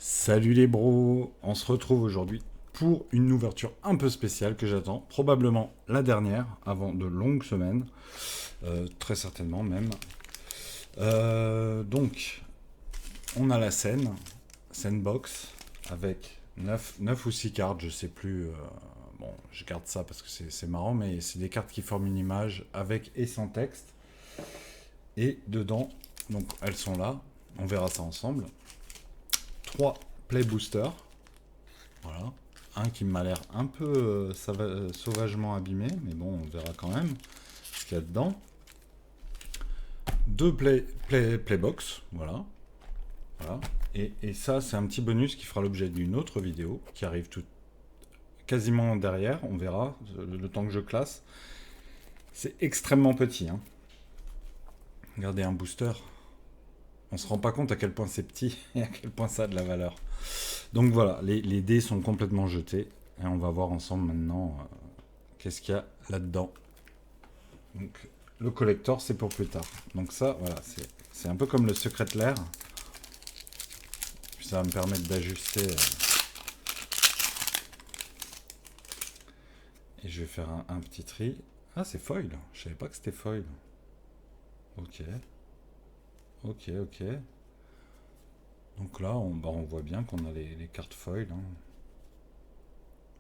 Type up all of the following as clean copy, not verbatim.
Salut les bros, on se retrouve aujourd'hui pour une ouverture un peu spéciale que j'attends, probablement la dernière, avant de longues semaines, très certainement même. Donc, on a la scène box, avec 9 ou 6 cartes, je sais plus. Bon, je garde ça parce que c'est marrant, mais c'est des cartes qui forment une image avec et sans texte. Et dedans, donc elles sont là, on verra ça ensemble. 3 play boosters. Voilà. Un qui m'a l'air un peu sauvagement abîmé, mais bon, on verra quand même ce qu'il y a dedans. Deux playbox, voilà. Voilà. Et ça, c'est un petit bonus qui fera l'objet d'une autre vidéo qui arrive quasiment derrière. On verra le temps que je classe. C'est extrêmement petit. Hein. Regardez un booster. On se rend pas compte à quel point c'est petit et à quel point ça a de la valeur. Donc voilà, les dés sont complètement jetés. Et on va voir ensemble maintenant qu'est-ce qu'il y a là-dedans. Donc le collector, c'est pour plus tard. Donc ça, voilà, c'est un peu comme le secret lair. Puis ça va me permettre d'ajuster. Et je vais faire un petit tri. Ah, c'est foil. Je savais pas que c'était foil. Ok. Ok, ok. Donc là, on voit bien qu'on a les cartes foil. Hein.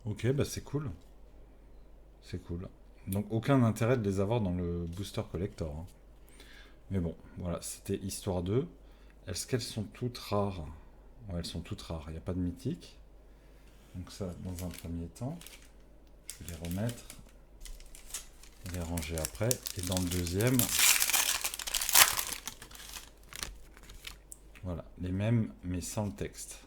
Ok, bah c'est cool. C'est cool. Donc aucun intérêt de les avoir dans le booster collector. Hein. Mais bon, voilà, c'était histoire 2. Est-ce qu'elles sont toutes rares? Ouais, elles sont toutes rares. Il n'y a pas de mythique. Donc ça, dans un premier temps, je vais les remettre, les ranger après. Et dans le deuxième, voilà, les mêmes, mais sans le texte.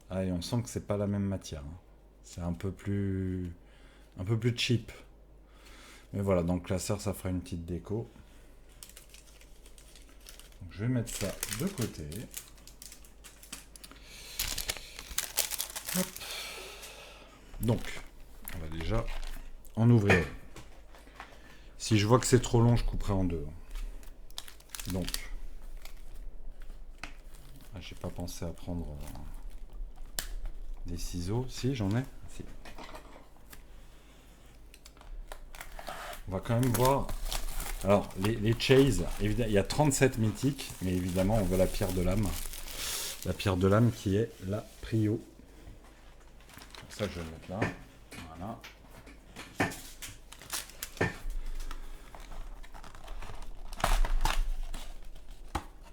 Ah, et on sent que c'est pas la même matière. Hein. C'est un peu plus cheap. Mais voilà, dans le classeur, ça fera une petite déco. Donc, je vais mettre ça de côté. Hop. Donc, on va déjà en ouvrir. Si je vois que c'est trop long, je couperai en deux. Donc, j'ai pas pensé à prendre des ciseaux. Si, j'en ai. Si. On va quand même voir. Alors, les chase, évidemment, il y a 37 mythiques, mais évidemment, on veut la pierre de l'âme. La pierre de l'âme qui est la prio. Ça, je vais le mettre là. Voilà.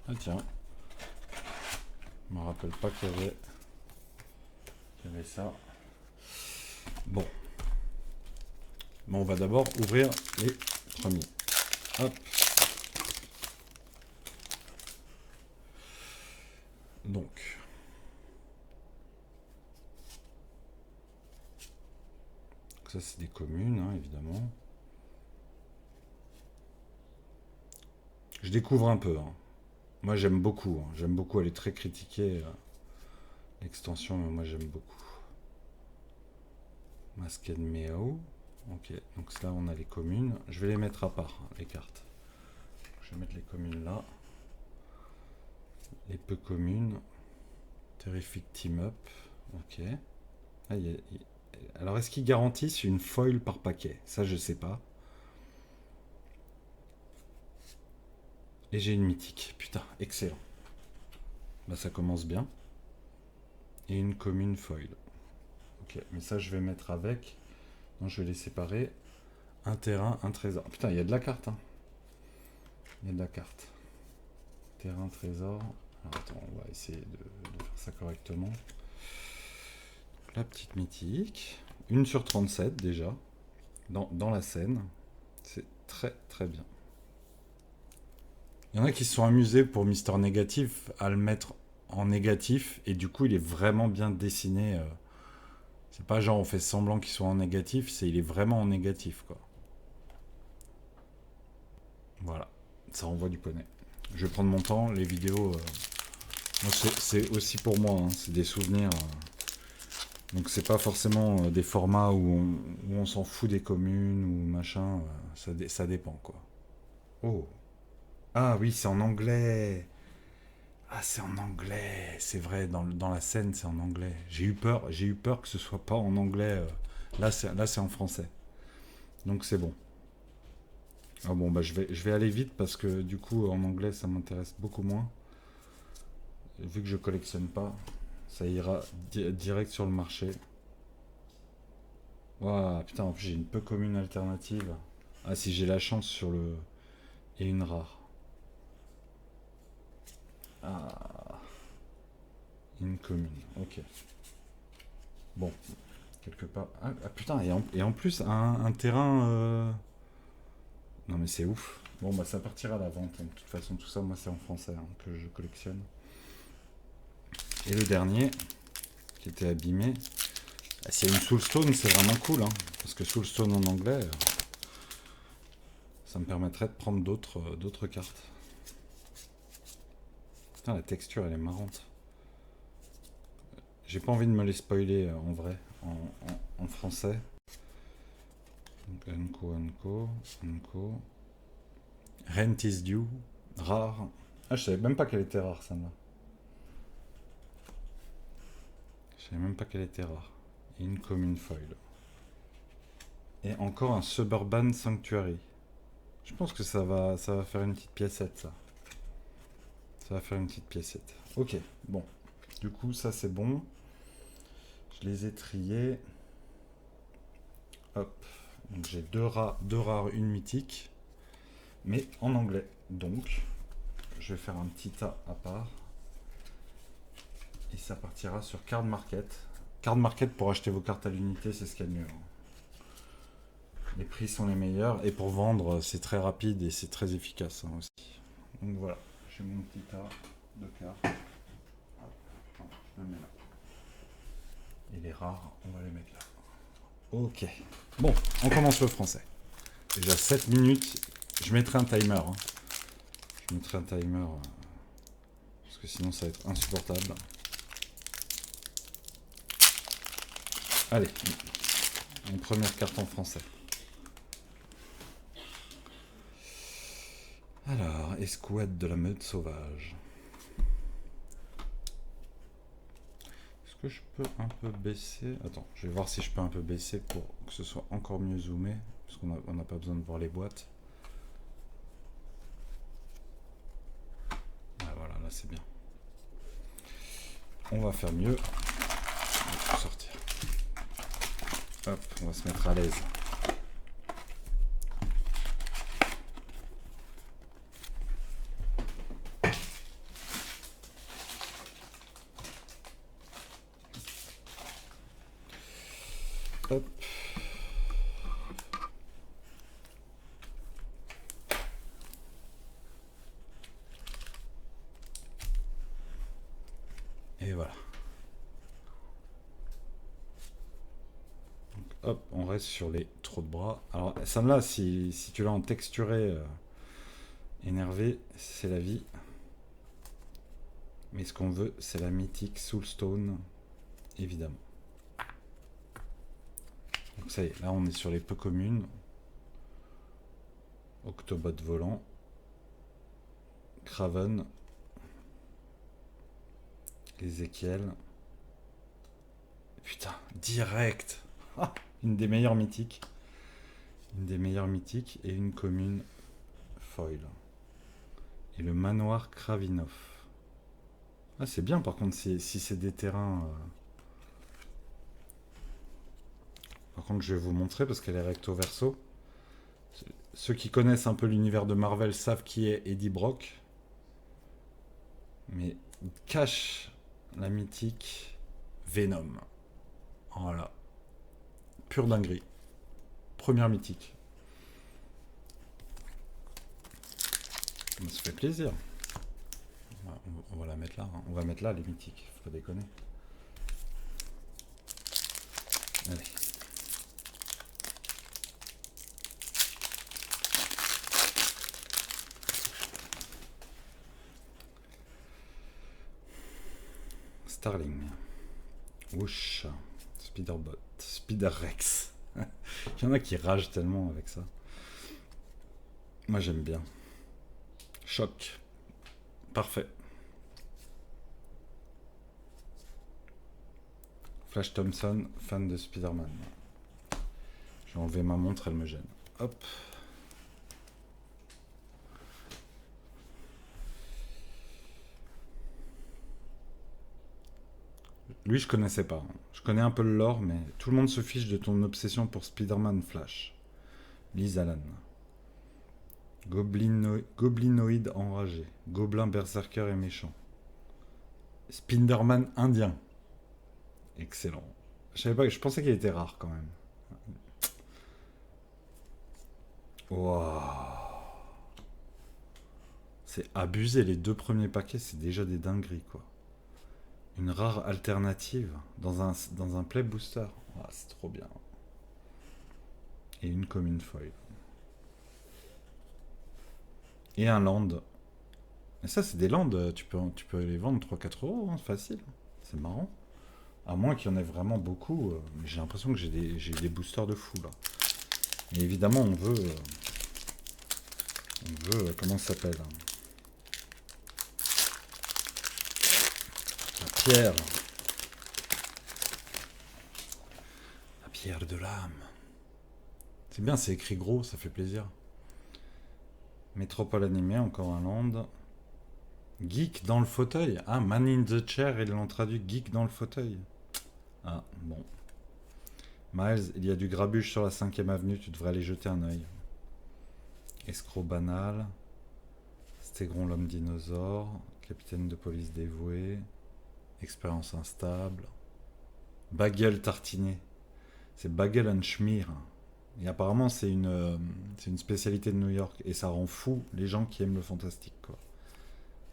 Ah tiens. Je me rappelle pas qu'il y avait ça. Bon. Bon, on va d'abord ouvrir les premiers. Hop. Donc. Ça, c'est des communes, hein, évidemment. Je découvre un peu. Hein. Moi, j'aime beaucoup. Hein. J'aime beaucoup. Elle est très critiquée, l'extension, mais moi, j'aime beaucoup. Masked Meow. Ok, donc là, on a les communes. Je vais les mettre à part, les cartes. Je vais mettre les communes là. Les peu communes. Terrific Team Up. Ok. Ah, alors, est-ce qu'ils garantissent une foil par paquet? Ça, je sais pas. Et j'ai une mythique. Putain, excellent. Bah, ça commence bien. Et une commune foil. Ok, mais ça, je vais mettre avec. Non, je vais les séparer. Un terrain, un trésor. Putain, il y a de la carte. Hein. Il y a de la carte. Terrain, trésor. Alors, attends, on va essayer de faire ça correctement. Donc, la petite mythique. 1 sur 37 déjà. Dans la scène. C'est très très bien. Il y en a qui se sont amusés pour Mister Négatif à le mettre en négatif. Et du coup, il est vraiment bien dessiné. C'est pas genre on fait semblant qu'il soit en négatif. Il est vraiment en négatif, quoi. Voilà. Ça renvoie du poney. Je vais prendre mon temps. Les vidéos... c'est aussi pour moi, hein, c'est des souvenirs. Donc c'est pas forcément des formats où on s'en fout des communes ou machin. Ça dépend quoi. Oh. Ah oui, c'est en anglais. Ah, c'est en anglais, c'est vrai, dans la scène, c'est en anglais. J'ai eu peur que ce soit pas en anglais. Là, c'est en français. Donc c'est bon. Ah bon, bah je vais aller vite parce que du coup, en anglais, ça m'intéresse beaucoup moins. Vu que je collectionne pas, ça ira direct sur le marché. Waouh, putain, en plus j'ai une peu commune alternative. Ah, si j'ai la chance sur le. Et une rare. Ah, une commune, ok. Bon, quelque part. Putain, et en plus, un terrain. Non, mais c'est ouf. Bon, bah ça partira à la vente, hein. De toute façon, tout ça, moi, c'est en français hein, que je collectionne. Et le dernier, qui était abîmé. Ah, s'il y a une Soulstone, c'est vraiment cool, hein, parce que Soulstone en anglais, ça me permettrait de prendre d'autres cartes. Putain, la texture, elle est marrante. J'ai pas envie de me les spoiler en vrai, en français. Donc, Unco. Rent is due. Rare. Ah, je savais même pas qu'elle était rare, celle-là. Je savais même pas qu'elle était rare. Incoming foil. Et encore un Suburban Sanctuary. Je pense que ça va faire une petite piécette, ça. Ça va faire une petite piécette. Ok, bon. Du coup, ça c'est bon. Je les ai triés. Hop. Donc j'ai deux rares, une mythique. Mais en anglais. Donc, je vais faire un petit tas à part. Et ça partira sur Card Market. Card Market pour acheter vos cartes à l'unité, c'est ce qu'il y a de mieux. Les prix sont les meilleurs. Et pour vendre, c'est très rapide et c'est très efficace hein, aussi. Donc voilà, j'ai mon petit tas de cartes. Hop, je le mets là. Et les rares, on va les mettre là. Ok. Bon, on commence le français. Déjà 7 minutes. Je mettrai un timer. Hein. Je mettrai un timer. Parce que sinon ça va être insupportable. Allez. Une première carte en français. Alors, escouade de la meute sauvage. Est-ce que je peux un peu baisser? Attends, je vais voir si je peux un peu baisser pour que ce soit encore mieux zoomé. Parce qu'on n'a pas besoin de voir les boîtes. Ah, voilà, là c'est bien. On va faire mieux. On va tout sortir. Hop, on va se mettre à l'aise. Hop. Et voilà. Donc, hop, on reste sur les trous de bras. Alors, celle-là, si tu l'as en texturé énervé, c'est la vie. Mais ce qu'on veut, c'est la mythique Soulstone, évidemment. Donc ça y est, là on est sur les peu communes. Octobot volant. Craven. Ezekiel. Putain, direct. Ah, une des meilleures mythiques. Une des meilleures mythiques et une commune foil. Et le manoir Kravinov. Ah, c'est bien par contre si c'est des terrains. Par contre, je vais vous montrer parce qu'elle est recto verso. Ceux qui connaissent un peu l'univers de Marvel savent qui est Eddie Brock. Mais il cache la mythique Venom. Voilà. Pure dinguerie. Première mythique. Ça fait plaisir. On va la mettre là. Hein. On va mettre là les mythiques. Faut pas déconner. Allez. Starling. Whoosh. Spiderbot. Spider-Rex. Il y en a qui ragent tellement avec ça. Moi j'aime bien. Choc. Parfait. Flash Thompson, fan de Spider-Man. Je vais enlever ma montre, elle me gêne. Hop. Lui, je connaissais pas. Je connais un peu le lore, mais tout le monde se fiche de ton obsession pour Spider-Man Flash. Liz Allen. Goblinoïde enragé. Gobelin berserker et méchant. Spinderman indien. Excellent. Je savais pas, je pensais qu'il était rare quand même. Waouh. C'est abusé, les 2 premiers paquets, c'est déjà des dingueries quoi. Une rare alternative dans un play booster. Ah, c'est trop bien. Et une commune foil. Et un land. Et ça, c'est des lands, tu peux les vendre 3-4 euros, hein, facile. C'est marrant. À moins qu'il y en ait vraiment beaucoup. Mais j'ai l'impression que j'ai des boosters de fou là. Et évidemment, comment ça s'appelle hein, la pierre. La pierre de l'âme. C'est bien, c'est écrit gros, ça fait plaisir. Métropole animée, encore un land. Geek dans le fauteuil. Ah, Man in the Chair, ils l'ont traduit Geek dans le fauteuil. Ah, bon. Miles, il y a du grabuge sur la 5ème avenue, tu devrais aller jeter un œil. Escroc banal. Stégron l'homme dinosaure. Capitaine de police dévoué. Expérience instable. Bagel tartiné. C'est Bagel and Schmear. Et apparemment, c'est une spécialité de New York. Et ça rend fou les gens qui aiment le fantastique, quoi.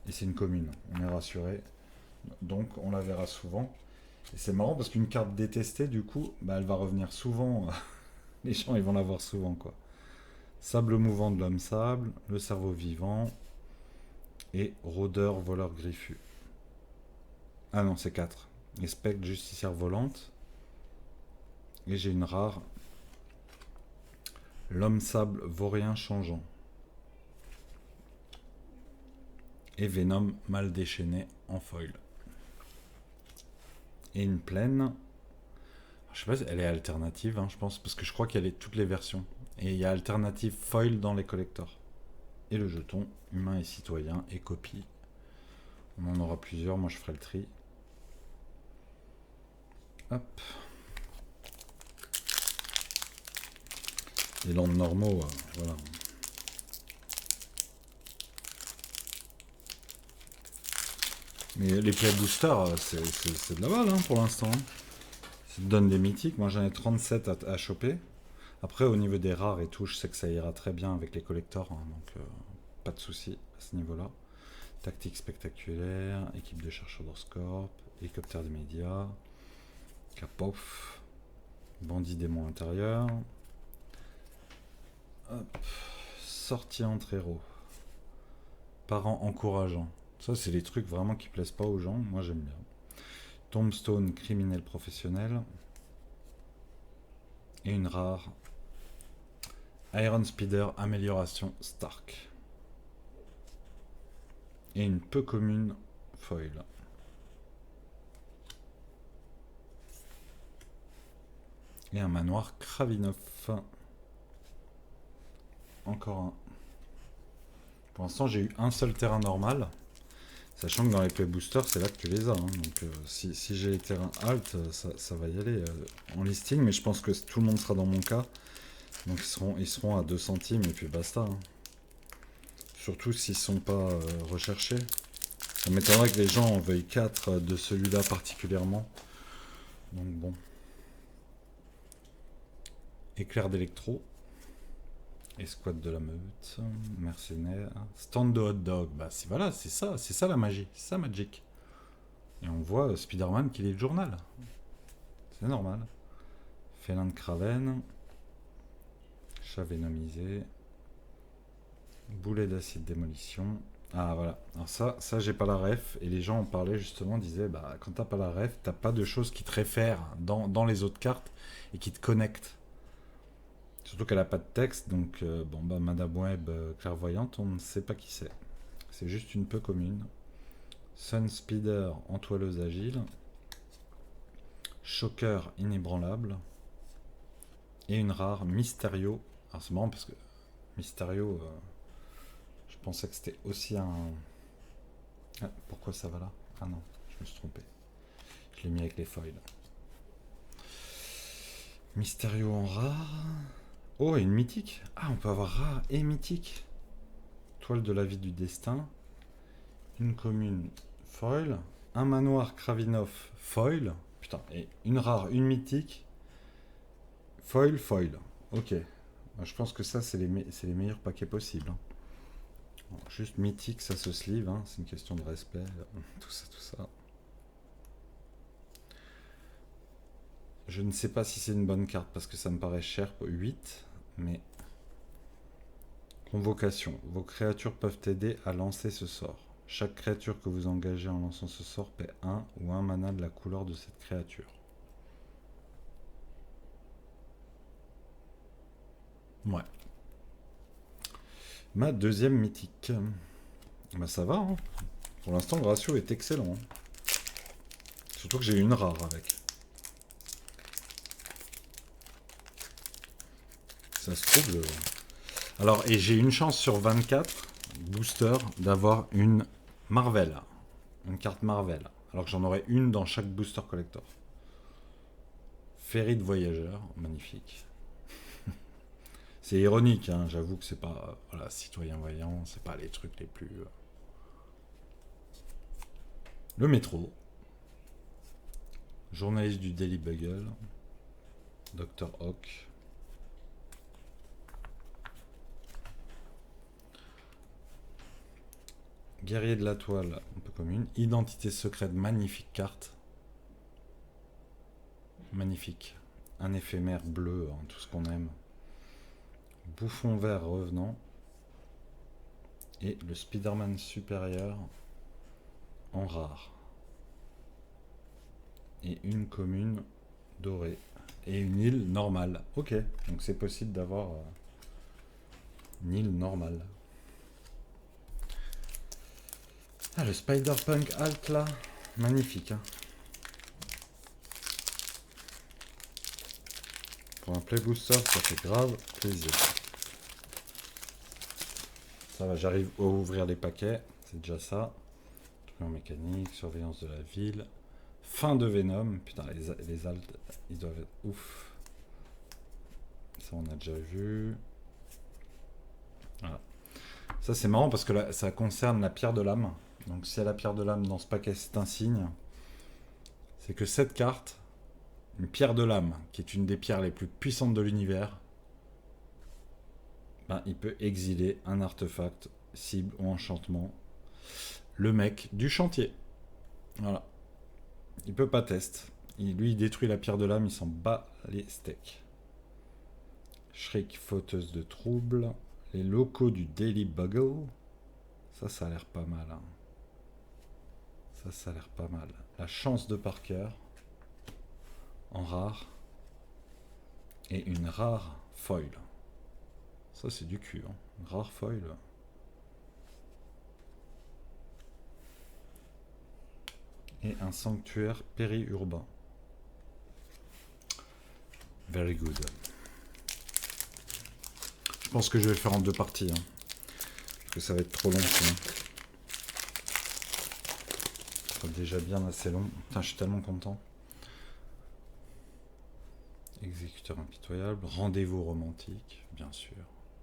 Et c'est une commune, on est rassuré. Donc, on la verra souvent. Et c'est marrant parce qu'une carte détestée, du coup, bah, elle va revenir souvent. Les gens, ils vont la voir souvent, quoi. Sable mouvant de l'homme sable, le cerveau vivant et rôdeur voleur griffu. Ah non, c'est 4. Et spectre justicière volante. Et j'ai une rare. L'homme sable vaurien changeant. Et Venom mal déchaîné en foil. Et une plaine. Je sais pas si elle est alternative, hein, je pense, parce que je crois qu'elle est toutes les versions. Et il y a alternative foil dans les collectors. Et le jeton, humain et citoyen, et copie. On en aura plusieurs, moi je ferai le tri. Hop. Les landes normaux, voilà. Mais les play boosters, c'est de la balle hein, pour l'instant. Ça te donne des mythiques. Moi j'en ai 37 à choper. Après, au niveau des rares et tout, je sais que ça ira très bien avec les collectors. Hein, donc, pas de souci à ce niveau-là. Tactique spectaculaire, équipe de chercheurs d'Orscorp, hélicoptère des médias, Kapof, bandit démon intérieur. Hop. Sortie entre héros. Parents encourageants. Ça, c'est les trucs vraiment qui plaisent pas aux gens. Moi, j'aime bien. Tombstone, criminel professionnel. Et une rare. Iron Speeder, amélioration Stark. Et une peu commune foil. Et un manoir Kravinov. Encore un. Pour l'instant, j'ai eu un seul terrain normal. Sachant que dans les play boosters, c'est là que tu les as. Hein. Donc si j'ai les terrains alt, ça va y aller en listing. Mais je pense que tout le monde sera dans mon cas. Donc ils seront à 2 centimes et puis basta. Hein. Surtout s'ils ne sont pas recherchés. Ça m'étonnerait que les gens en veuillent 4 de celui-là particulièrement. Donc bon. Éclair d'électro. Escouade de la meute. Mercenaire. Stand de hot dog. Bah voilà, c'est ça la magie. C'est ça Magic. Et on voit Spider-Man qui lit le journal. C'est normal. Félin de Craven. Chat vénomisé. Boulet d'acide démolition. Ah voilà. Alors ça j'ai pas la ref. Et les gens en parlaient justement, disaient bah quand t'as pas la ref, t'as pas de choses qui te réfèrent dans les autres cartes et qui te connectent. Surtout qu'elle a pas de texte, donc bon bah Madame Web clairvoyante, on ne sait pas qui c'est. C'est juste une peu commune. Sun Speeder, entoileuse agile. Choqueur inébranlable. Et une rare Mysterio. Alors c'est marrant parce que Mysterio, je pensais que c'était aussi un... Ah, pourquoi ça va là? Ah non, je me suis trompé. Je l'ai mis avec les foils. Mysterio en rare. Oh, et une mythique. Ah, on peut avoir rare et mythique. Toile de la vie du destin. Une commune foil. Un manoir Kravinov foil. Putain, et une rare, une mythique. Foil, foil. Ok. Je pense que ça, c'est les meilleurs paquets possibles. Hein. Bon, juste mythique, ça se sleeve. Hein. C'est une question de respect. Tout ça, tout ça. Je ne sais pas si c'est une bonne carte parce que ça me paraît cher pour 8. Mais... Convocation. Vos créatures peuvent t'aider à lancer ce sort. Chaque créature que vous engagez en lançant ce sort paie 1 ou 1 mana de la couleur de cette créature. Ouais. Ma deuxième mythique. Bah ça va, hein. Pour l'instant le ratio est excellent. Hein. Surtout que j'ai une rare avec. Ça se trouve... Alors, et j'ai une chance sur 24 boosters d'avoir une Marvel. Une carte Marvel. Alors que j'en aurais une dans chaque booster collector. Ferry de voyageurs, magnifique. C'est ironique, hein, j'avoue que c'est pas... voilà, citoyen voyant, c'est pas les trucs les plus... Le métro. Journaliste du Daily Bugle. Dr. Hawk. Guerrier de la toile, un peu commune. Identité secrète, magnifique carte. Magnifique. Un éphémère bleu, hein, tout ce qu'on aime. Bouffon vert revenant. Et le Spider-Man supérieur en rare. Et une commune dorée. Et une île normale. Ok, donc c'est possible d'avoir une île normale. Ah, le Spider-Punk Alt là, magnifique. Hein. Pour un play booster, ça fait grave plaisir. Ça va, j'arrive à ouvrir les paquets, c'est déjà ça. Truc en mécanique, surveillance de la ville. Fin de Venom, putain, les alts, ils doivent être ouf. Ça, on a déjà vu. Voilà. Ça, c'est marrant parce que là, ça concerne la pierre de l'âme. Donc, si y a la pierre de l'âme dans ce paquet, c'est un signe. C'est que cette carte, une pierre de l'âme, qui est une des pierres les plus puissantes de l'univers, ben, il peut exiler un artefact, cible ou enchantement. Le mec du chantier. Voilà. Il peut pas test. Lui, il détruit la pierre de l'âme, il s'en bat les steaks. Shriek, fauteuse de troubles. Les locaux du Daily Bugle. Ça a l'air pas mal. Hein. Ça a l'air pas mal. La chance de Parker. En rare. Et une rare foil. Ça, c'est du cul. Hein. Une rare foil. Et un sanctuaire périurbain. Very good. Je pense que je vais le faire en 2 parties. Hein, parce que ça va être trop long sinon. C'est déjà bien assez long. Putain, je suis tellement content. Exécuteur impitoyable. Rendez-vous romantique, bien sûr.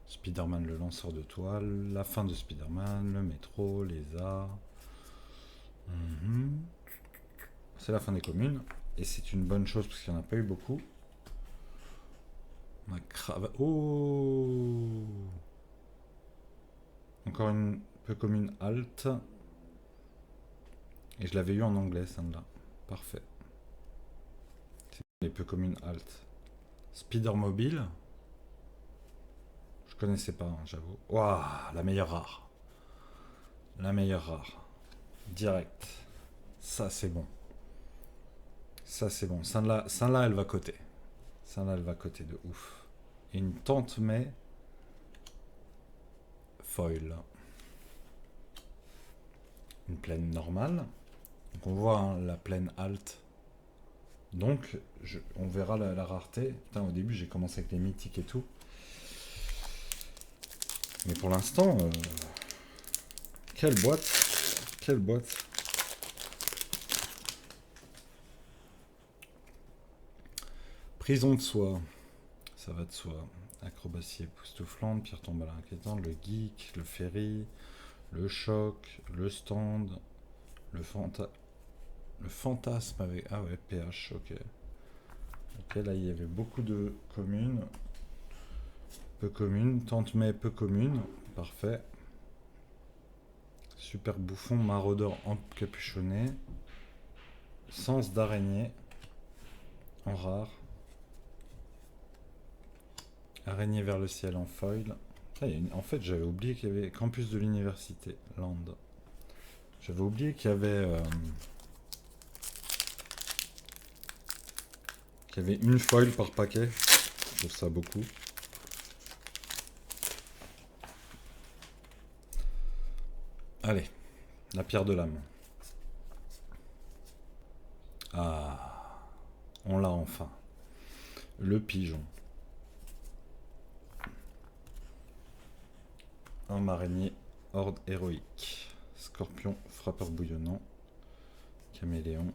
Spider-Man le lanceur de toile. La fin de Spider-Man. Le métro. Les arts. C'est la fin des communes. Et c'est une bonne chose parce qu'il n'y en a pas eu beaucoup. Ma cravate. Oh! Encore une peu commune alt. Et je l'avais eu en anglais, celle-là. Parfait. Les peu communes alt. Spider Mobile. Je connaissais pas, hein, j'avoue. Waouh, la meilleure rare. La meilleure rare. Direct. Ça, c'est bon. Ça, c'est bon. Celle-là, elle va coter. Celle-là, elle va coter de ouf. Et une tente mais foil. Une plaine normale. Donc on voit hein, la plaine alt Donc, on verra la rareté. Putain, au début, j'ai commencé avec les mythiques et tout. Mais pour l'instant, quelle boîte. Quelle boîte. Prison de soie. Ça va de soi. Acrobatie époustouflante, pierre tombale inquiétante, le geek, le ferry, le choc, le stand, le fantasme avec... Ah ouais, PH, ok. Ok, là il y avait beaucoup de communes. Peu communes. Tante May, peu communes. Parfait. Super bouffon, maraudeur encapuchonné. Sens d'araignée. En rare. Araignée vers le ciel en foil. Ah, en fait, j'avais oublié qu'il y avait campus de l'université, Land. J'avais oublié qu'il y avait une foil par paquet. Je trouve ça beaucoup. Allez, la pierre de l'âme. Ah, on l'a enfin. Le pigeon. Un araignée, horde héroïque. Scorpion, frappeur bouillonnant. Caméléon.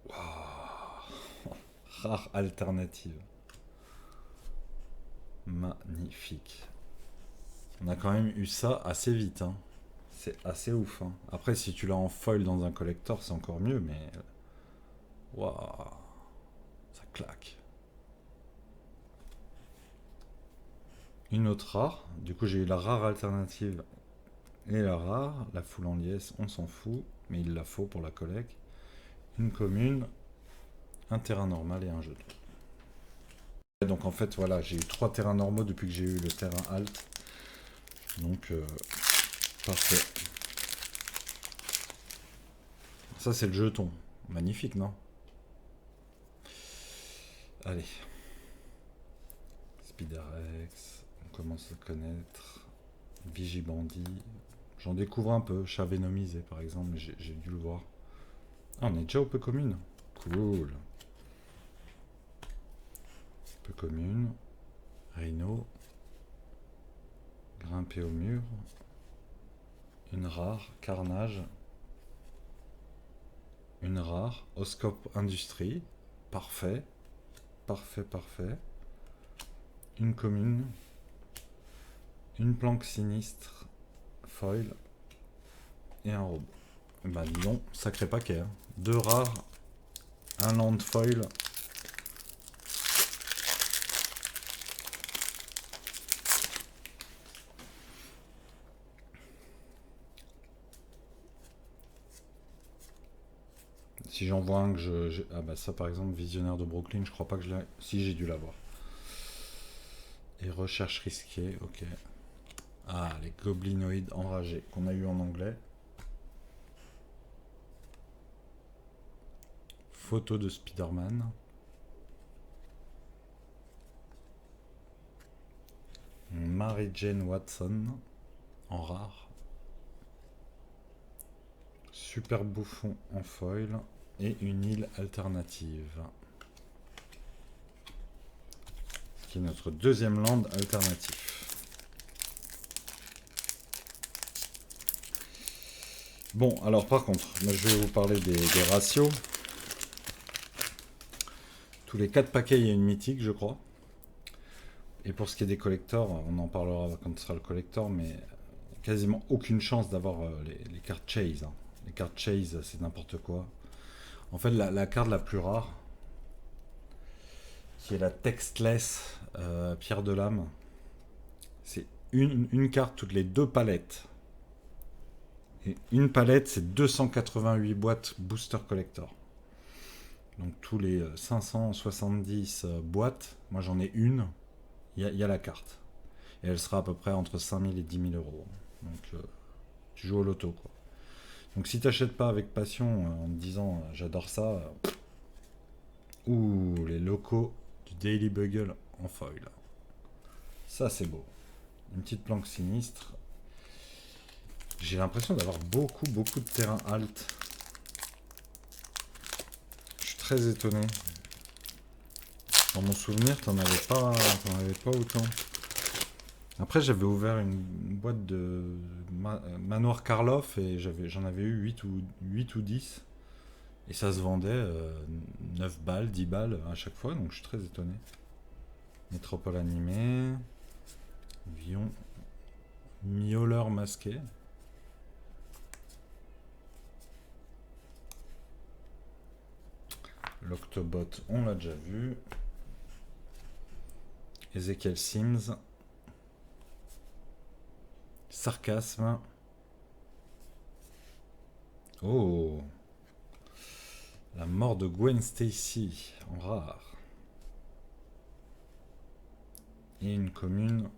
Waouh. Rare alternative. Magnifique. On a quand même eu ça assez vite. Hein. C'est assez ouf. Hein. Après, si tu l'as en foil dans un collector, c'est encore mieux, mais... Waouh. Ça claque. Une autre rare. Du coup, j'ai eu la rare alternative et la rare. La foule en liesse, on s'en fout. Mais il la faut pour la collecte. Une commune, un terrain normal et un jeu. Donc en fait, voilà, j'ai eu 3 terrains normaux depuis que j'ai eu le terrain alt. Donc, parfait. Ça, c'est le jeton. Magnifique, non? Allez. Spiderex, on commence à connaître. Vigibandit. J'en découvre un peu. Chat vénomisé, par exemple, mais j'ai dû le voir. Ah, on est déjà au peu commune. Cool. Peu commune. Rhino. Grimper au mur. Une rare. Carnage. Une rare. Oscope Industrie. Parfait. Parfait, parfait. Une commune. Une planque sinistre. Foil. Et un robot. Bah dis donc, sacré paquet. Hein. 2 rares. Un land foil. Si j'en vois un que ah bah ça par exemple, Visionnaire de Brooklyn, je crois pas que je l'ai... Si, j'ai dû l'avoir. Et recherche risquée, ok. Ah, les goblinoïdes enragés qu'on a eu en anglais. Photo de Spider-Man. Mary Jane Watson en rare. Super bouffon en foil. Et une île alternative. Qui est notre deuxième land alternatif. Bon, alors par contre, moi je vais vous parler des ratios. Tous les 4 paquets, il y a une mythique, je crois. Et pour ce qui est des collectors, on en parlera quand ce sera le collector, mais quasiment aucune chance d'avoir les cartes Chase. Hein. Les cartes Chase, c'est n'importe quoi. En fait, la carte la plus rare, qui est la Textless Pierre de l'âme, c'est une carte toutes les 2 palettes. Et une palette, c'est 288 boîtes Booster Collector. Donc tous les 570 boîtes, moi j'en ai une, il y a la carte. Et elle sera à peu près entre 5000 et 10 000 euros. Donc tu joues au loto quoi. Donc si t'achètes pas avec passion en te disant j'adore ça, ouh, les locaux du Daily Bugle en foil. Ça c'est beau. Une petite planque sinistre. J'ai l'impression d'avoir beaucoup de terrain alt. Je suis très étonné. Dans mon souvenir, t'en avais pas autant. Après, j'avais ouvert une boîte de Manoir Karloff et j'en avais eu 8 ou 10. Et ça se vendait 9 balles, 10 balles à chaque fois, donc je suis très étonné. Métropole animée. Vion. Miauleur masqué. L'Octobot, on l'a déjà vu. Ezekiel Sims. Sarcasme. Oh, la mort de Gwen Stacy en rare. Et une commune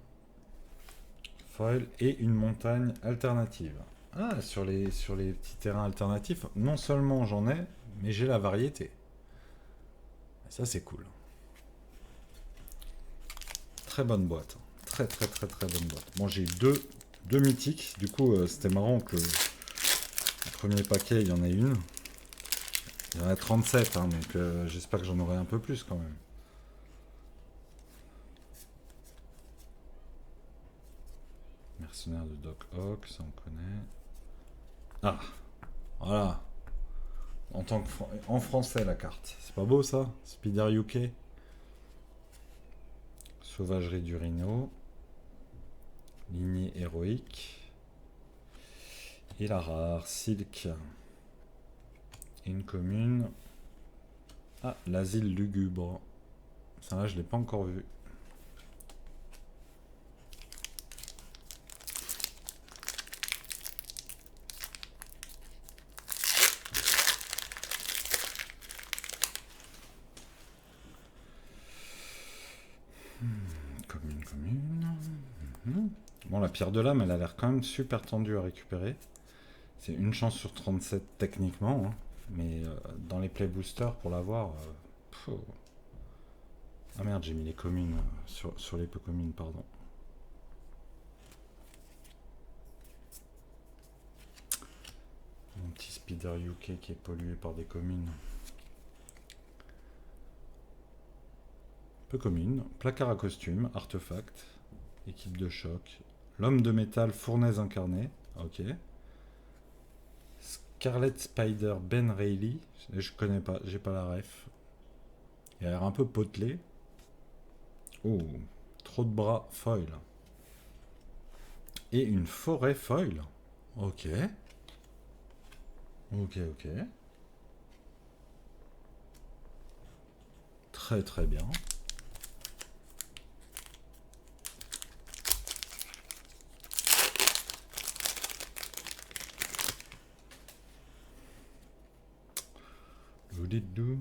foil et une montagne alternative. Ah, sur les petits terrains alternatifs, non seulement j'en ai, mais j'ai la variété. Ça, c'est cool. Très bonne boîte. Très, très, très, très bonne boîte. Bon, j'ai eu deux mythiques. Du coup, c'était marrant que le premier paquet, il y en a une. Il y en a 37, hein, donc j'espère que j'en aurai un peu plus quand même. Mercenaire de Doc Ock, ça on connaît. Ah, voilà. En français la carte. C'est pas beau ça? Spider UK. Sauvagerie du Rhino. Lignée héroïque. Et la rare, Silk. Et une commune. Ah, l'asile lugubre. Ça là, je l'ai pas encore vu. Commune. Bon, la pierre de l'âme, elle a l'air quand même super tendue à récupérer. C'est une chance sur 37 techniquement, hein. Mais dans les play boosters, pour l'avoir... Ah merde, j'ai mis les communes sur les peu communes, pardon. Mon petit Spider UK qui est pollué par des communes. Peu communes, placard à costume, artefact, équipe de choc, l'homme de métal, fournaise incarnée, ok. Scarlet Spider Ben Reilly, je connais pas, j'ai pas la ref. Il a l'air un peu potelé. Oh, trop de bras foil. Et une forêt foil. Ok. Ok, ok. Très très bien. Doudidou.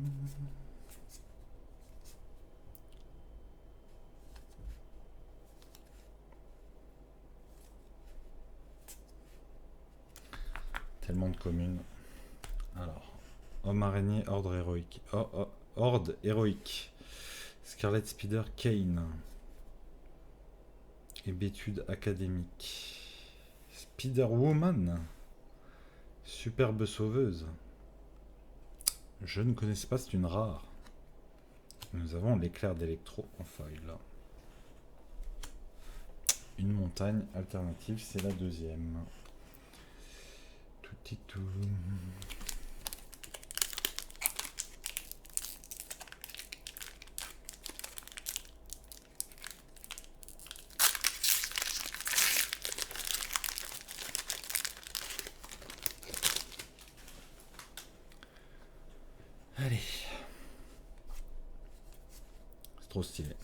Tellement de communes. Alors, homme araignée, ordre héroïque. Horde héroïque. Scarlet Spider Kane. Hébétude académique. Spider-Woman. Superbe sauveuse. Je ne connaissais pas, c'est une rare. Nous avons l'éclair d'électro en foil. Une montagne alternative, c'est la deuxième. Tout. Allez. C'est trop stylé.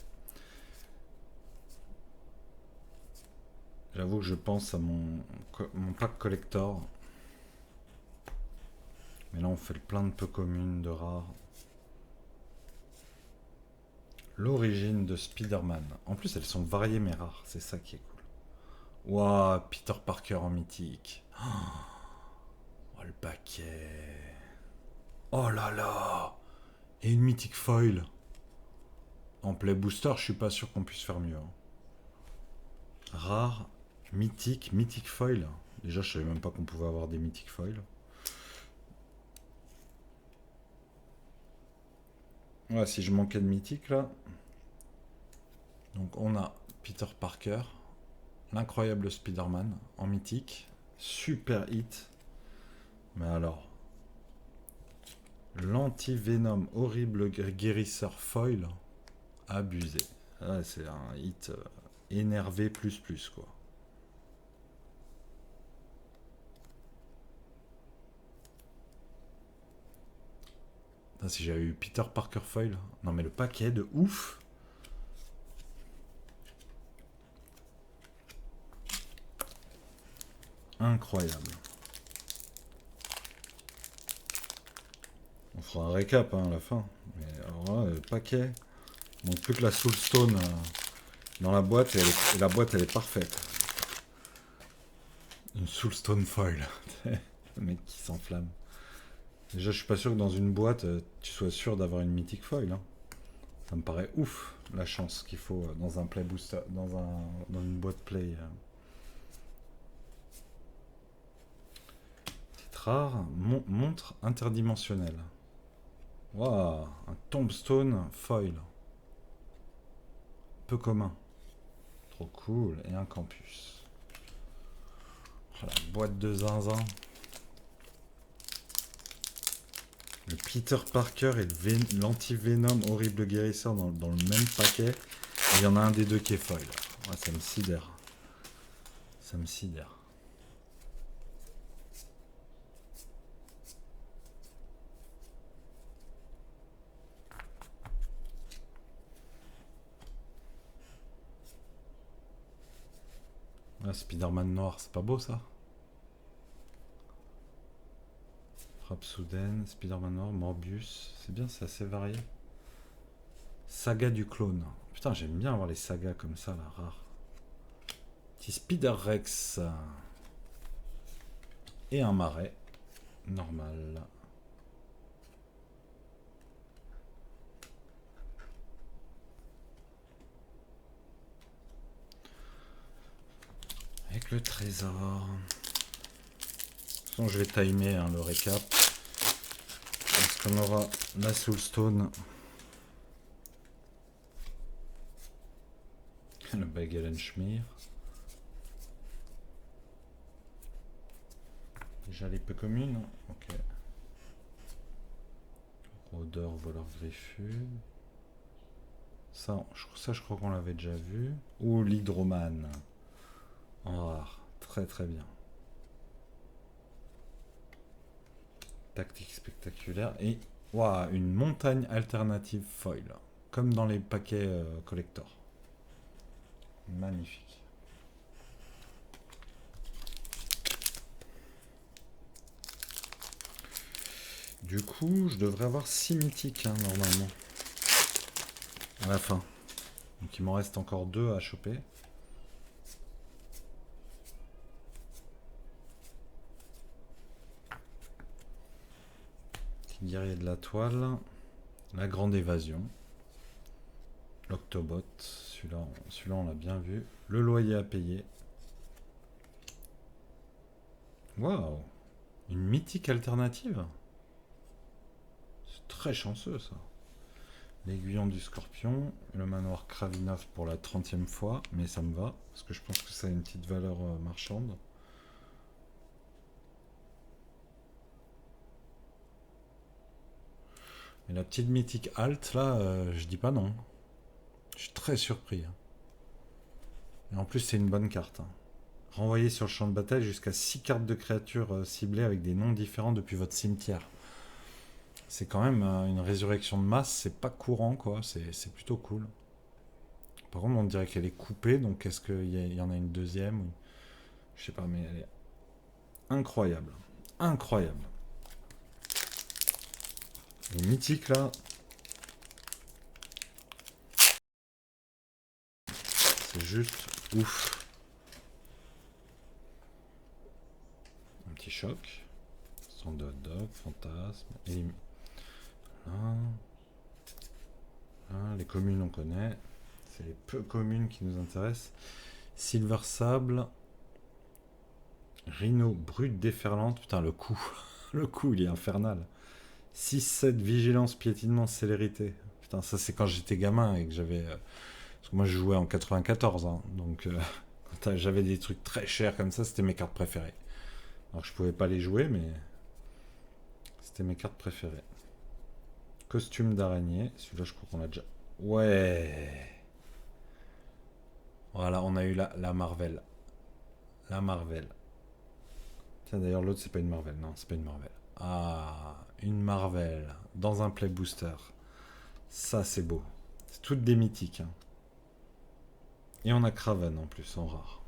J'avoue que je pense à mon pack collector. Mais là, on fait le plein de peu communes, de rares. L'origine de Spider-Man. En plus, elles sont variées mais rares. C'est ça qui est cool. Waouh, Peter Parker en mythique. Oh, le paquet. Oh là là. Et une mythique foil. En play booster, je suis pas sûr qu'on puisse faire mieux. Hein. Rare, mythique foil. Déjà, je savais même pas qu'on pouvait avoir des mythiques foils. Ouais, si je manquais de mythique là. Donc on a Peter Parker, l'incroyable Spider-Man en mythique. Super hit. Mais alors, l'anti-venom horrible guérisseur foil, abusé. Ouais, c'est un hit énervé plus quoi. Ah, si j'avais eu Peter Parker foil. Non mais le paquet de ouf. Incroyable. On fera un récap hein, à la fin. Mais alors là, le paquet. Donc plus que la Soulstone dans la boîte et la boîte elle est parfaite. Une Soulstone foil. Le mec qui s'enflamme. Déjà je suis pas sûr que dans une boîte tu sois sûr d'avoir une mythique foil. Hein. Ça me paraît ouf la chance qu'il faut dans un play booster, dans une boîte play. Titre rare, montre interdimensionnelle. Waouh, un tombstone foil. Peu commun. Trop cool. Et un campus. Oh, la boîte de zinzin. Le Peter Parker et l'anti-venom horrible guérisseur dans le même paquet. Et il y en a un des deux qui est foil. Ouais, ça me sidère. Ça me sidère. Ah, Spider-Man noir, c'est pas beau ça? Frappe soudaine, Spider-Man noir, Morbius. C'est bien, c'est assez varié. Saga du clone. Putain, j'aime bien avoir les sagas comme ça, là, rares. Petit Spider-Rex. Et un marais. Normal. Avec le trésor. De toute façon, je vais timer hein, le récap. Parce qu'on aura la Soulstone. Le Bagellenschmier. Déjà les peu communes. Ok. Rôdeur, voleur griffu. Ça, je crois qu'on l'avait déjà vu. Ou l'hydromane. En rare. Très très bien. Tactique spectaculaire. Et waouh, une montagne alternative foil. Comme dans les paquets collector. Magnifique. Du coup, je devrais avoir 6 mythiques hein, normalement. À la fin. Donc il m'en reste encore 2 à choper. Petit guerrier de la toile. La grande évasion. L'Octobot. Celui-là on l'a bien vu. Le loyer à payer. Waouh! Une mythique alternative? C'est très chanceux ça. L'aiguillon du scorpion, le manoir Kravinov pour la 30e fois, mais ça me va, parce que je pense que ça a une petite valeur marchande. Et la petite mythique Alt, là, je dis pas non. Je suis très surpris. Hein. Et en plus, c'est une bonne carte. Hein. Renvoyez sur le champ de bataille jusqu'à 6 cartes de créatures ciblées avec des noms différents depuis votre cimetière. C'est quand même une résurrection de masse, c'est pas courant quoi, c'est plutôt cool. Par contre, on dirait qu'elle est coupée, donc est-ce qu'il y en a une deuxième ou... Je sais pas, mais elle est incroyable. Incroyable. Les mythiques là, c'est juste ouf. Un petit choc. Son de hot dog, fantasme. Là. Là, les communes on connaît. C'est les peu communes qui nous intéressent. Silver Sable. Rhino brute déferlante. Putain, le coup. Le coup, il est infernal. 6-7 vigilance, piétinement, célérité. Putain, ça c'est quand j'étais gamin et que j'avais... parce que moi je jouais en 94, hein, donc quand j'avais des trucs très chers comme ça, c'était mes cartes préférées. Alors je pouvais pas les jouer, mais c'était mes cartes préférées. Costume d'araignée, celui-là je crois qu'on l'a déjà... Ouais. Voilà, on a eu la Marvel. La Marvel. Tiens, d'ailleurs, l'autre, c'est pas une Marvel. Non, c'est pas une Marvel. Ah, une Marvel dans un Play Booster. Ça, c'est beau. C'est toutes des mythiques, hein. Et on a Kraven en plus, en rare.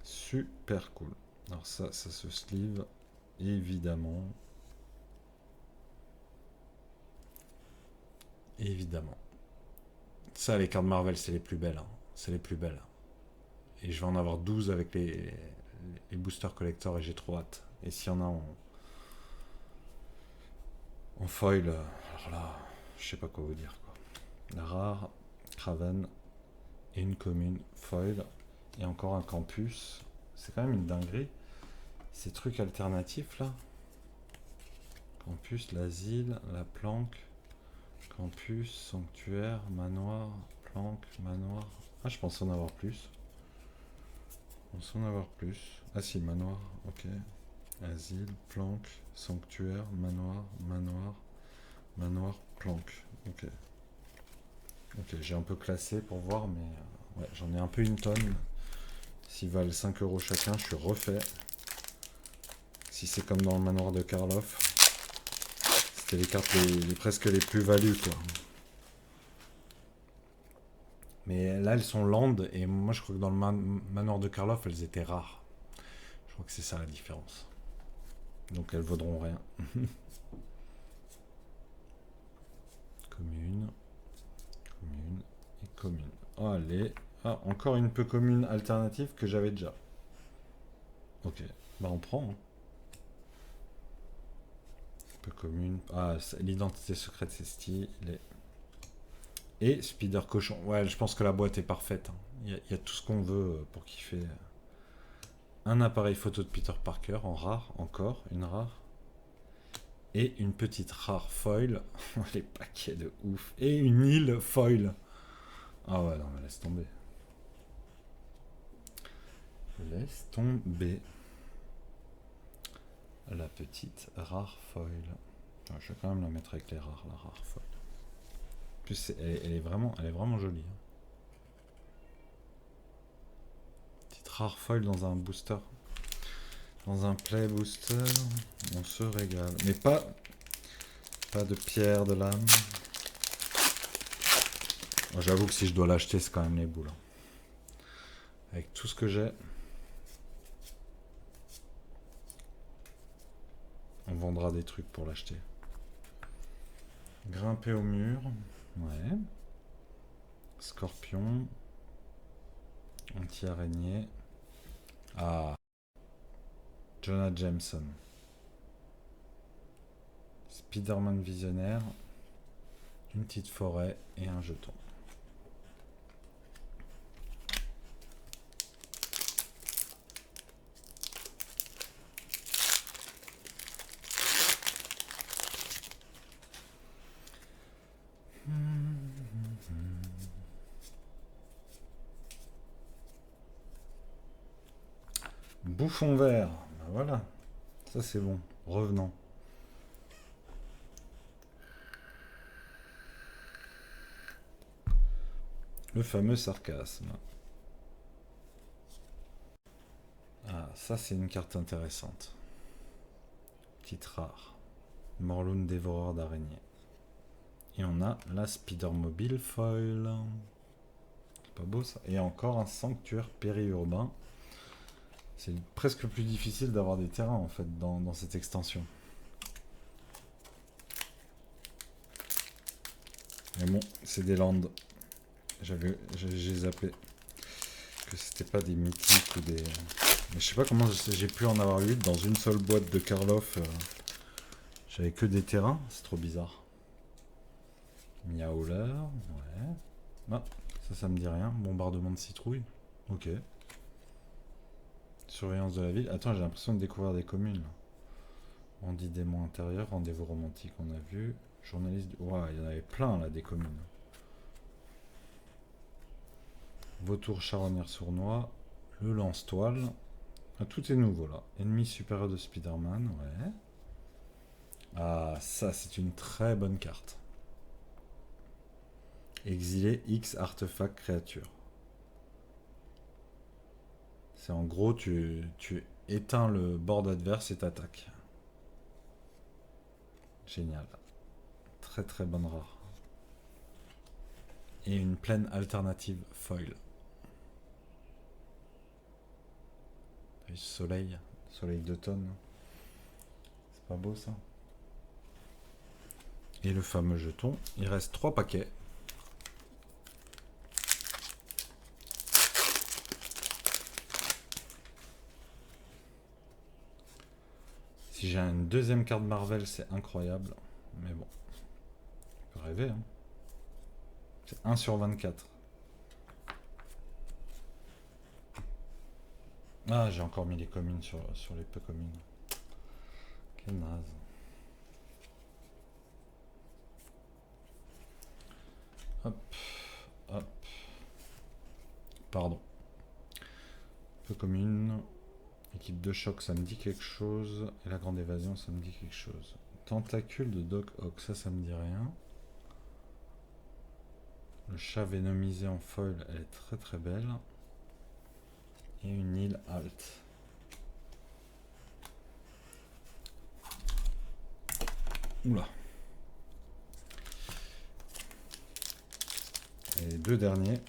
Super cool. Alors ça se sleeve, évidemment. Évidemment. Ça, les cartes Marvel, c'est les plus belles, hein. C'est les plus belles. Et je vais en avoir 12 avec les boosters collector et j'ai trop hâte. Et s'il y en a en foil, alors là, je sais pas quoi vous dire, quoi. La rare, Kraven et une commune foil et encore un campus. C'est quand même une dinguerie. Ces trucs alternatifs là. Campus, l'asile, la planque, campus, sanctuaire, manoir, planque, manoir. Ah, je pensais en avoir plus. Je pensais en avoir plus. Ah si, manoir, ok. Asile, planque, sanctuaire, manoir, manoir, manoir, planque. Ok. Ok, j'ai un peu classé pour voir, mais ouais, j'en ai un peu une tonne. S'ils valent 5 euros chacun, je suis refait. Si c'est comme dans le manoir de Karloff, c'était les cartes presque les plus values, quoi. Mais là, elles sont land, et moi, je crois que dans le manoir de Karloff, elles étaient rares. Je crois que c'est ça la différence. Donc elles vaudront rien. Commune, commune et commune. Oh, allez. Ah, encore une peu commune alternative que j'avais déjà. Ok, bah on prend, hein. Peu commune. Ah, l'identité secrète, c'est stylé. Et Spider Cochon. Ouais, je pense que la boîte est parfaite, hein. Il y a tout ce qu'on veut pour kiffer. Un appareil photo de Peter Parker en rare, encore, une rare. Et une petite rare foil. Les paquets de ouf. Et une île foil. Ah ouais, non, mais laisse tomber. Laisse tomber. La petite rare foil. Ah, je vais quand même la mettre avec les rares, la rare foil. En plus, elle est vraiment jolie, hein. Petite rare foil dans un booster. Dans un play booster, on se régale. Mais pas de pierre, de lame. Moi, j'avoue que si je dois l'acheter, c'est quand même les boules, hein. Avec tout ce que j'ai, on vendra des trucs pour l'acheter. Grimper au mur. Ouais. Scorpion. Anti-araignée. Ah. Jonah Jameson. Spider-Man visionnaire. Une petite forêt et un jeton. Bouffon vert. Ben voilà. Ça c'est bon. Revenons. Le fameux sarcasme. Ah, ça c'est une carte intéressante. Petite rare. Morlun dévoreur d'araignées. Et on a la Spider Mobile Foil. C'est pas beau ça. Et encore un sanctuaire périurbain. C'est presque plus difficile d'avoir des terrains en fait dans cette extension. Mais bon, c'est des landes. J'ai zappé que c'était pas des mythiques ou des... Mais je sais pas comment j'ai pu en avoir 8 dans une seule boîte de Karloff. J'avais que des terrains, c'est trop bizarre. Miaoler, ouais. Ah, ça me dit rien. Bombardement de citrouille. Ok. Surveillance de la ville. Attends, j'ai l'impression de découvrir des communes. On dit démon intérieur, rendez-vous romantique, on a vu. Journaliste... Ouah, il y en avait plein là des communes. Vautour charognard sournois. Le lance-toile. Ah, tout est nouveau là. Ennemi supérieur de Spider-Man, ouais. Ah, ça c'est une très bonne carte. Exilé X artefact créature. C'est en gros, tu éteins le board adverse et t'attaques. Génial. Très très bonne rare. Et une plaine alternative foil. Soleil, soleil d'automne. C'est pas beau ça? Et le fameux jeton. Il reste 3 paquets. Si j'ai une deuxième carte Marvel, c'est incroyable. Mais bon, on peut rêver. Hein. C'est 1 sur 24. Ah, j'ai encore mis les communes sur les peu communes. Quel naze. Hop, hop. Pardon. Peu commune. Équipe de choc, ça me dit quelque chose. Et la grande évasion, ça me dit quelque chose. Tentacule de Doc Ock, ça me dit rien. Le chat vénomisé en foil, elle est très très belle. Et une île halte. Oula. Et les deux derniers.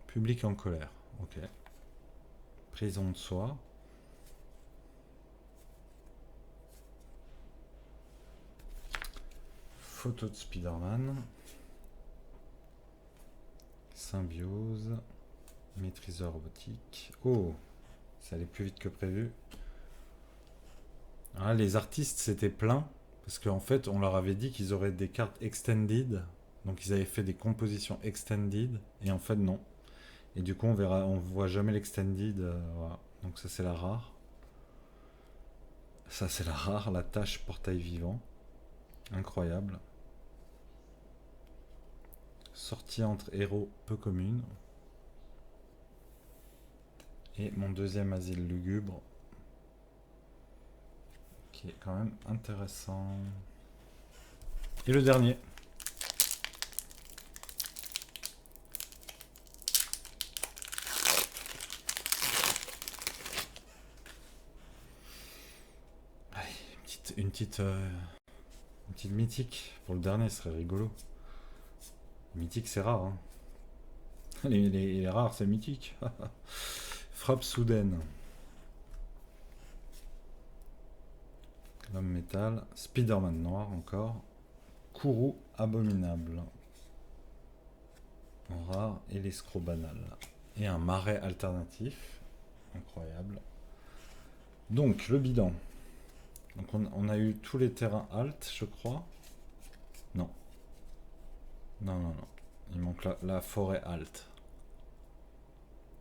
Public en colère. Ok. Prison de soi. Photo de Spider-Man. Symbiose. Maîtriseur robotique. Oh, ça allait plus vite que prévu. Ah, les artistes c'était plein. Parce qu'en fait, on leur avait dit qu'ils auraient des cartes extended. Donc ils avaient fait des compositions extended. Et en fait, non. Et du coup, on voit jamais l'extended. Voilà. Donc ça, c'est la rare. Ça, c'est la rare. La tâche portail vivant. Incroyable. Sortie entre héros peu commune. Et mon deuxième asile lugubre. Qui est quand même intéressant. Et le dernier. Allez, une petite mythique. Pour le dernier, ce serait rigolo. Mythique, c'est rare. Hein. Les rares, c'est mythique. Frappe soudaine. L'homme métal. Spider-Man noir encore. Kourou abominable. En rare. Et l'escroc banal. Et un marais alternatif. Incroyable. Donc, le bilan. Donc, on a eu tous les terrains alt, je crois. Non. Non, non, non. Il manque la forêt alt.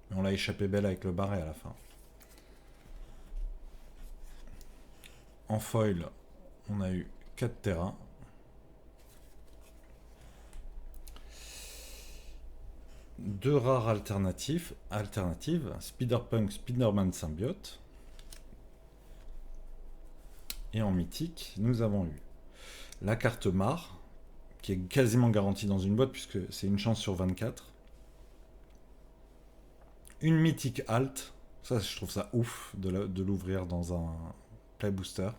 Mais on l'a échappé belle avec le barret à la fin. En foil, on a eu 4 terrains. Deux rares alternatives. Spider-Punk, Spider-Man Symbiote. Et en mythique, nous avons eu la carte Mar, qui est quasiment garantie dans une boîte, puisque c'est une chance sur 24. Une mythique alt. Ça, je trouve ça ouf de l'ouvrir dans un play booster.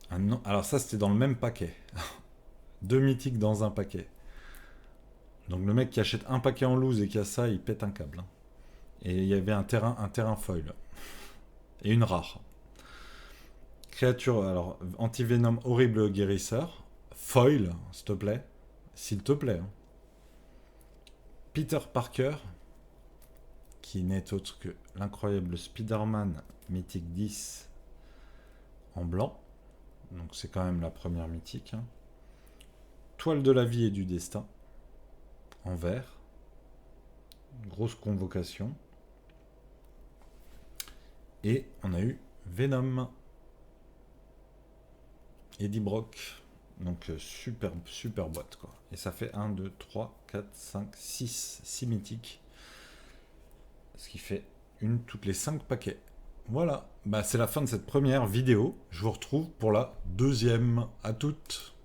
Alors ça, c'était dans le même paquet. Deux mythiques dans un paquet. Donc le mec qui achète un paquet en loose et qui a ça, il pète un câble. Et il y avait un terrain foil. Et une rare. Créature, alors, anti-venom horrible guérisseur. Foil, s'il te plaît. S'il te plaît. Hein. Peter Parker, qui n'est autre que l'incroyable Spider-Man Mythique 10 en blanc. Donc c'est quand même la première mythique. Hein. Toile de la vie et du destin. En vert. Grosse convocation. Et on a eu Venom. Eddie Brock. Donc super, super boîte quoi. Et ça fait 1, 2, 3, 4, 5, 6. 6 mythiques. Ce qui fait une toutes les 5 paquets. Voilà, bah, c'est la fin de cette première vidéo. Je vous retrouve pour la deuxième. À toutes.